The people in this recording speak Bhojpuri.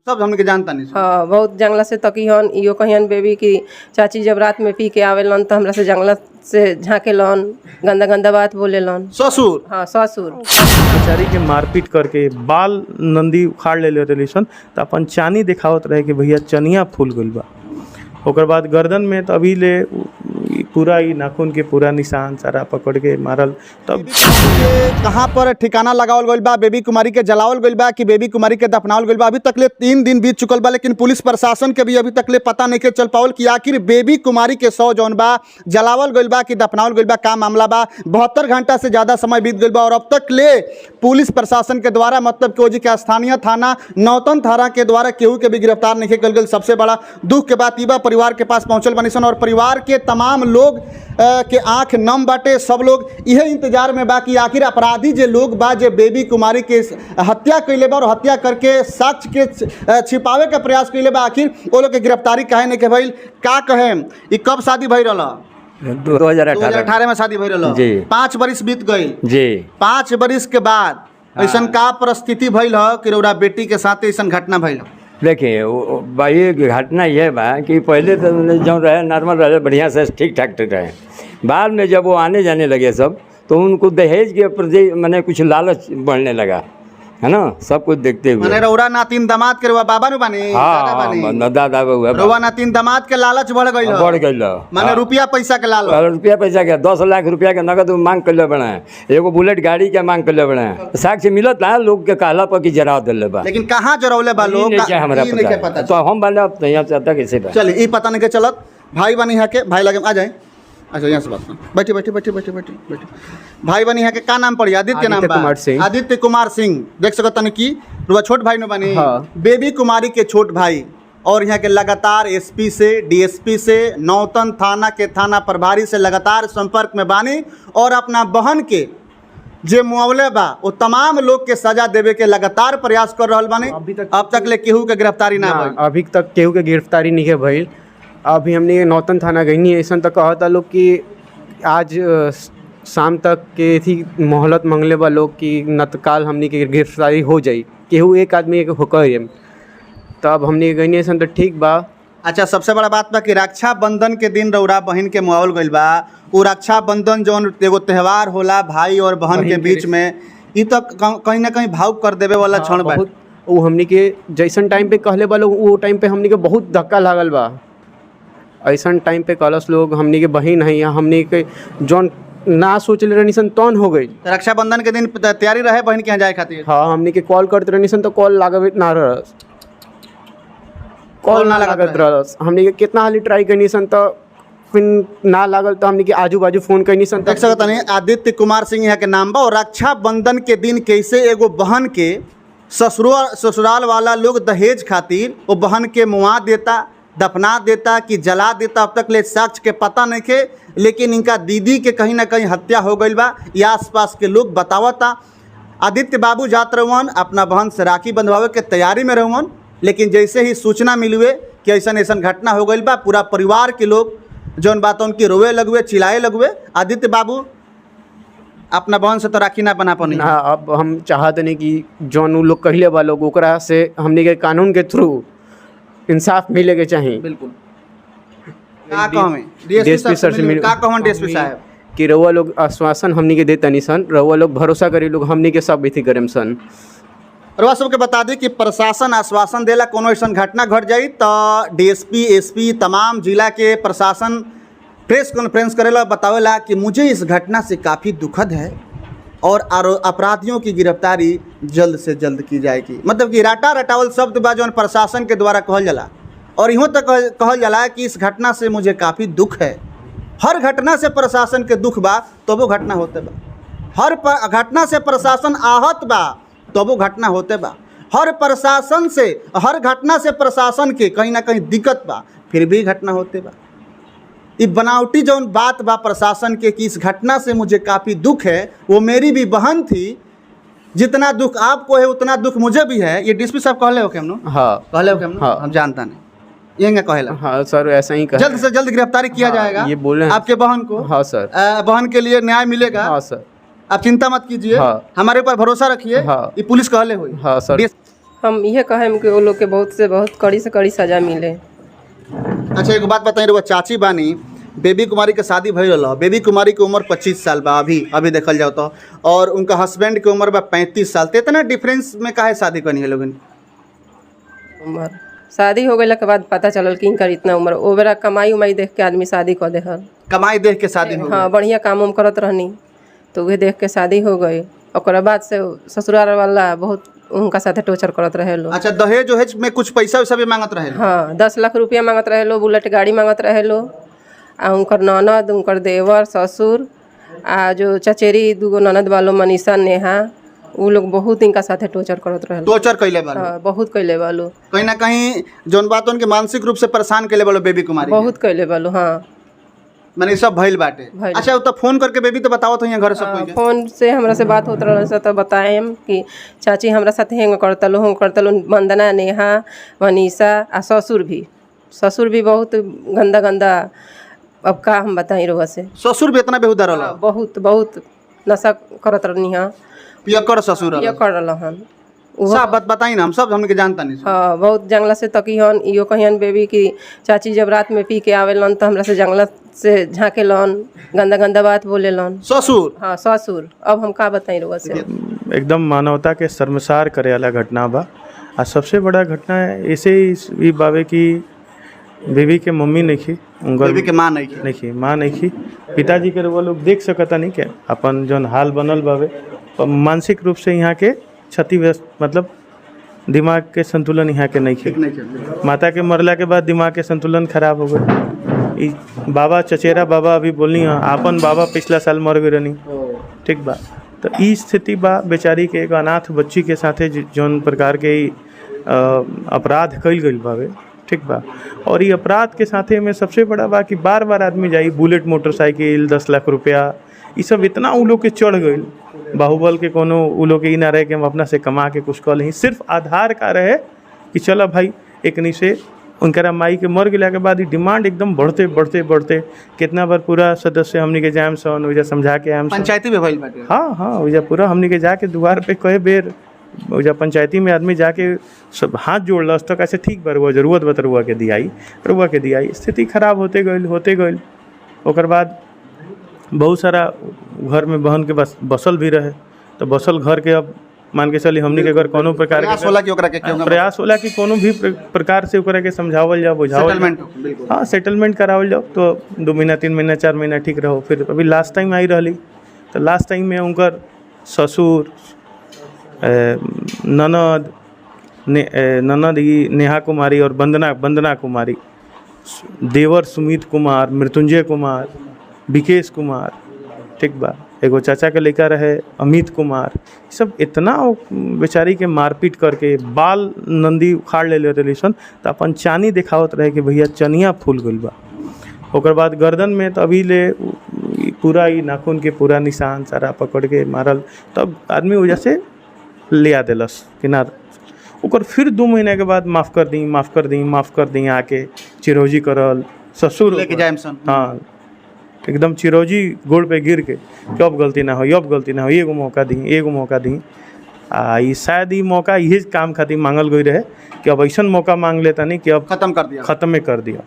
सब हमने के जानता नहीं। हाँ, बहुत जंगला से तकिहन इहो कहियन बेबी की चाची जब रात में पी के आवेलन तो हमरा से जंगला से झाँकेलन, गंदा गंदा बात बोलेलन। ससुर? हाँ, ससुर। बेचारी के मारपीट करके बाल नंदी उखाड़ ले रही तो अपन चानी दिखावत रहे कि भैया चनिया फूल गइल बा। ओकर बाद गर्दन में तो अभी ले पूरा ही नाखून के पूरा निशान सारा पकड़ के मारल। तब कहाँ पर ठिकाना लगावल गइल बा, बेबी कुमारी के जलावल गइल बा कि बेबी कुमारी के दफनावल गइल बा, अभी तक ले 3 दिन बीत चुकल बा, लेकिन पुलिस प्रशासन के भी अभी तक ले पता नहीं के चल पावल कि आखिर बेबी कुमारी के शव जौन बा जलावल गइल बा कि दफनावल गइल बा, का मामला बा। 72 घंटा से ज़्यादा समय बीत गइल बा और अब तक ले पुलिस प्रशासन के द्वारा मतलब कि के स्थानीय थाना नौतन थाना के द्वारा केहू के भी गिरफ्तार नहीं कल गई। सबसे बड़ा दुख के बात बा परिवार के पास पहुंचल बनी सन और परिवार के तमाम लोग के आंख नम बाटे। सब लोग यह इंतजार में बा कि आखिर अपराधी जे लोग बा जे बेबी कुमारी के हत्या कैले बा और हत्या करके साक्ष्य के छिपावे के प्रयास कैले बा, आखिर वो लोग के गिरफ्तारी काहे नहीं के भइल, का कहे। ई कब शादी भई रहला? 2018 में शादी भई रहला। 5 बरिस बीत गई जी। 5 बरिस के बाद ऐसन का परिस्थिति भइल ह कि रउरा बेटी के साथ ऐसन घटना भइल? देखिए ये घटना ये बा कि पहले तो जो रहे नॉर्मल रहे, बढ़िया से ठीक ठाक रहे। बाद में जब वो आने जाने लगे सब तो उनको दहेज के प्रति मैंने कुछ लालच बढ़ने लगा, है ना, सब कुछ देखते हुए। माने रउरा नातिन दामाद के रउआ बाबा नु बानी? हाँ, दादा हुआ रउआ नातिन दामाद के लालच बढ़ गइल। माने रुपया पैसा के लालच? रुपया पैसा के 10 लाख रुपया के नगद मांग कर बना है, एगो बुलेट गाड़ी के मांग कर बना है। साक्ष्य मिलत है लोग के कहला पर कि जरा दिल बा, लेकिन कहाँ जरौले बा लोग हमरा पता। तो हम बना यहाँ चाहता कैसे चलिए ये पता नहीं के चलत। भाई बनी है के भाई लगे आ जाए। अच्छा यहाँ से बात बैठे बैठे बैठे बैठे बैठे बैठे भाई बनी है के का नाम पड़ी? आदित्य के नाम बा? आदित्य कुमार सिंह। देख सकता नहीं कि रुआ छोट भाई न बनी। हाँ। बेबी कुमारी के छोट भाई और यहाँ के लगातार एसपी से डीएसपी से नौतन थाना के थाना प्रभारी से लगातार संपर्क में बानी और अपना बहन के जे मुआवले बा वो तमाम लोग के सजा देवे के लगातार प्रयास कर रहल बानी। अब तक ले केहू के गिरफ्तारी ना भइल। अभी तक केहू के गिरफ्तारी नहीं है भइल। अभी हमने नौतन थाना गई ऐसा तक कहता लोग कि आज शाम तक के थी मोहलत मंगले बा लोग कि नतकाल हमने के गिरफ्तारी हो जाई, केहू एक आदमी के होकर तब हमने गई ऐसा तो ठीक बा। अच्छा, सबसे बड़ा बात बा कि रक्षाबंधन के दिन रउरा बहन के मुआवल गइल बा। वो रक्षाबंधन जौन एगो त्यौहार होला भाई और बहन के बीच में, ई तो कहीं ना कहीं भावुक कर देवे वाला क्षण बा। वो हमने के जैसन टाइम पे कहले बा लोग वो टाइम पे हमने के बहुत धक्का लागल बा। ऐसा टाइम पे कलस लोग हमने के बहन है या हमने के जौन ना सोच ले रही सन तौन हो गई। रक्षाबंधन के दिन तैयारी रहे बहन के यहाँ जाए खातिर? हाँ, हमने के कॉल करते रहनी सन तो कॉल लागत ना रहस, कॉल ना लागत रहस। हमने के कितना हाली ट्राई करनी सन तो फिर ना लागल तो हमने के आजू बाजू फोन करनी सन। देख सकता नहीं आदित्य कुमार सिंह यहाँ के नाम बा। और रक्षाबंधन के दिन कैसे एगो बहन के ससुराल वाला लोग दहेज खातिर वो बहन के मुआ देता, दफना देता कि जला देता, अब तक ले साक्ष्य के पता नहीं के। लेकिन इनका दीदी के कहीं ना कहीं हत्या हो गई बा, या आसपास के लोग बतावता। आदित्य बाबू जात रहुअन अपना बहन से राखी बंधवावे के तैयारी में रहुअन, लेकिन जैसे ही सूचना मिलुए कि ऐसा ऐसा घटना हो गई बा, पूरा परिवार के लोग जौन बात उनकी रोवे लगुए, चिल्लाए लगुए। आदित्य बाबू अपना बहन से तो राखी ना बना पानी। हाँ, अब हम चाहते नहीं कि जौन लोग कहले बा लोग ओकरा से हमने के कानून के थ्रू इंसाफ मिले के चाहिए। बिल्कुल। का कहमें डीएसपी सर से मिल का कहन डीएसपी साहब कि रउआ लोग आश्वासन हमनी के देतनी सन, रउआ लोग भरोसा करी लोग हमनी के सब इथी करेम सन। रउआ सबके बता दी कि प्रशासन आश्वासन देला कोनो ऐसा घटना घट जाई तो डीएसपी एसपी तमाम जिला के प्रशासन प्रेस कॉन्फ्रेंस करेला, बतावेला कि मुझे इस घटना से काफ़ी दुखद है और अपराधियों की गिरफ्तारी जल्द से जल्द की जाएगी। मतलब कि राटा रटावल शब्द बा जौन प्रशासन के द्वारा कहल जाला और यूँ तक कहल जाला कि इस घटना से मुझे काफ़ी दुख है। हर घटना से प्रशासन के दुख बा तो वो घटना होते बा, हर घटना से प्रशासन आहत बा तो वो घटना होते बा, हर घटना से प्रशासन के कहीं ना कहीं दिक्कत बा फिर भी घटना होते बा। ये बनावटी जौन बात बा प्रशासन के कि इस घटना से मुझे काफ़ी दुख है, वो मेरी भी बहन थी, जितना दुख आपको है उतना दुख मुझे भी है। ये डीएसपी साहब कहले हो केमनो? हाँ, कहले हो केमनो? हाँ, हम जानता नहीं ये कहेला। हाँ सर, ऐसा ही कहा। जल्द से जल्द गिरफ्तारी किया जाएगा, ये बोले आपके बहन को। हाँ सर, बहन के लिए न्याय मिलेगा। हाँ सर, आप चिंता मत कीजिए। हाँ, हमारे ऊपर भरोसा रखिए। हाँ, ये पुलिस कहले हुई। हाँ सर। हम यह कहें कि वो लोग के बहुत से बहुत कड़ी से कड़ी सजा मिले। अच्छा एगो बात बताई रहुआ, चाची बानी बेबी कुमारी के शादी भइल रहा, बेबी कुमारी की उम्र 25 साल बा अभी देखल जाओ तो, और उनका हस्बैंड की उम्र बा 35 साल। तो इतना डिफरेंस में काहे शादी करनी है लोगन? उम्र शादी हो गई के बाद पता चलल कि इनकर इतना उम्र, ओ बेरा कमाई उमाई देख के आदमी शादी कर दे हल। कमाई देख के शादी हो हाँ, बढ़िया काम उम करत रहनी तो वह देख के शादी हो गई। और बाद से ससुराल वाला बहुत उनका साथे टोर्चर करत रहे लो। अच्छा दहेज वहेज में कुछ पैसा वैसा भी मांगत रहे? हाँ, 10 लाख रुपया मांगत रहे लो, बुलेट गाड़ी मांगत रहे लो। आ उनकर ननद, उनकर देवर, ससुर आ जो चचेरी दूगो ननद वालो मनीषा नेहा, वो लोग बहुत इनका साथे टोर्चर करत रहे। टोर्चर कैले बालो? हाँ, बहुत कैले बालो। कहीं ना कहीं जौन बात उनके मानसिक रूप से परेशान कैले बालो बेबी कुमारी? बहुत कैले बालो। हाँ, मैंने सब भइल बाटे। भइल। अच्छा तो फोन करके बेबी तो बताओ तो यहाँ घर सब कोई के? फोन से हमरा से बात होत रहल से तो बताएम कि चाची हमरा साथे हेंग करतलो वंदना, नेहा, मनीषा आ ससुर भी बहुत गंदा गंदा। अब का हम बताई रहुआ से। ससुर भी इतना बेहुदा रहल? बहुत बहुत नशा करत रहनी। हाँ, पियक्कर ससुर ये रहल? कर रहन। सब बात बताई ना, हम सब हमने के जानता नहीं। हाँ, बहुत जंगला से तकीहन इहो कहियन बेबी की चाची जब रात में पी के आवेलन तो हमरा से जंगला से झाँकेलन, गंदा गंदा बात बोलेलन ससुर? हाँ, ससुर। अब हम का बताई रहुआ से। एकदम मानवता के शर्मसार करे वाला घटना बा। आ सबसे बड़ा घटना ऐसे ही बावे कि बेबी के मम्मी नहीं खी, उनकर बेबी के माँ नहीं की? नहीं, माँ नहीं खी। पिताजी के वो लोग देख सकता नहीं क्या अपन जौन हाल बनल बावे, और मानसिक रूप से यहाँ के क्षतिग्रस्त, मतलब दिमाग के संतुलन यहाँ के नहीं खे। माता के मरला के बाद दिमाग के संतुलन खराब हो गए। बाबा चचेरा बाबा अभी बोलनी है, आपन बाबा पिछला साल मर गए रहनी, ठीक बा। तो ई स्थिति बा बेचारी के, एक अनाथ बच्ची के साथे जौन प्रकार के अपराध कइल गइल बावे, ठीक बा। और ये अपराध के साथे में सबसे बड़ा बा कि बार बार आदमी जाई, बुलेट मोटरसाइकिल, 10 लाख रुपया, ये सब इतना उ लोग के चढ़ गई। बाहुबल के कोनो उ लोग के ई ना रहे कि हम अपना से कमा के कुछ कर लें, सिर्फ आधार का रहे कि चलो भाई एक नहीं से उनकरा माई के मर गया के बाद ही डिमांड एकदम बढ़ते बढ़ते बढ़ते कितना बार पूरा सदस्य हमनी के जाम सन वजह समझा के आम पंचायती में भइल बाटे? हाँ वजह पूरा हमनी के जाके द्वार पे कहे बेर वजह पंचायती में आदमी जाके सब हाथ जोड़ल तो कैसे ठीक बा रुआ जरूरत बा रुआ के दियाई। स्थिति खराब होते गई। ओकर बाद बहुत सारा घर में बहन के बसल भी रहे, तो बसल घर के अब मान के चली हमनी के अगर कोनो प्रकार के प्रयास होला कि कोनो भी प्रकार से ओकरा के समझावल जाओ, बुझावल, हाँ सेटलमेंट करावल जाओ, तो 2 महीना 3 महीना 4 महीना ठीक रहो। फिर अभी लास्ट टाइम आई रही, तो लास्ट टाइम में उनकर ससुर, ननद ई नेहा कुमारी और वंदना कुमारी, देवर सुमित कुमार, मृत्युंजय कुमार, विकेश कुमार, ठीक बा, एगो चाचा के लड़का रहे अमित कुमार, सब इतना बेचारी के मारपीट करके बाल नंदी उखाड़ ले रही सन, तो अपन चानी दिखावत रहे कि भैया चनिया फूल गइल बा। ओकर बाद गर्दन में तो अभी ले पूरा ही नाखून के पूरा निशान सारा पकड़ के मारल, तब आदमी वजह से ले आ दिलस किनार। ओकर फिर 2 महीना के बाद माफ़ कर दी आके चिरौजी करल, ससुर लेके जाए सन। हाँ, एकदम चिरौजी गोड़ पे गिर के कि अब गलती ना हो, एगो मौका दी। आ ई शायद ई मौका यही काम खातिर मांगल गई रहे कि अब ऐसा मौका मांग लेता नहीं कि अब खत्म कर दिया।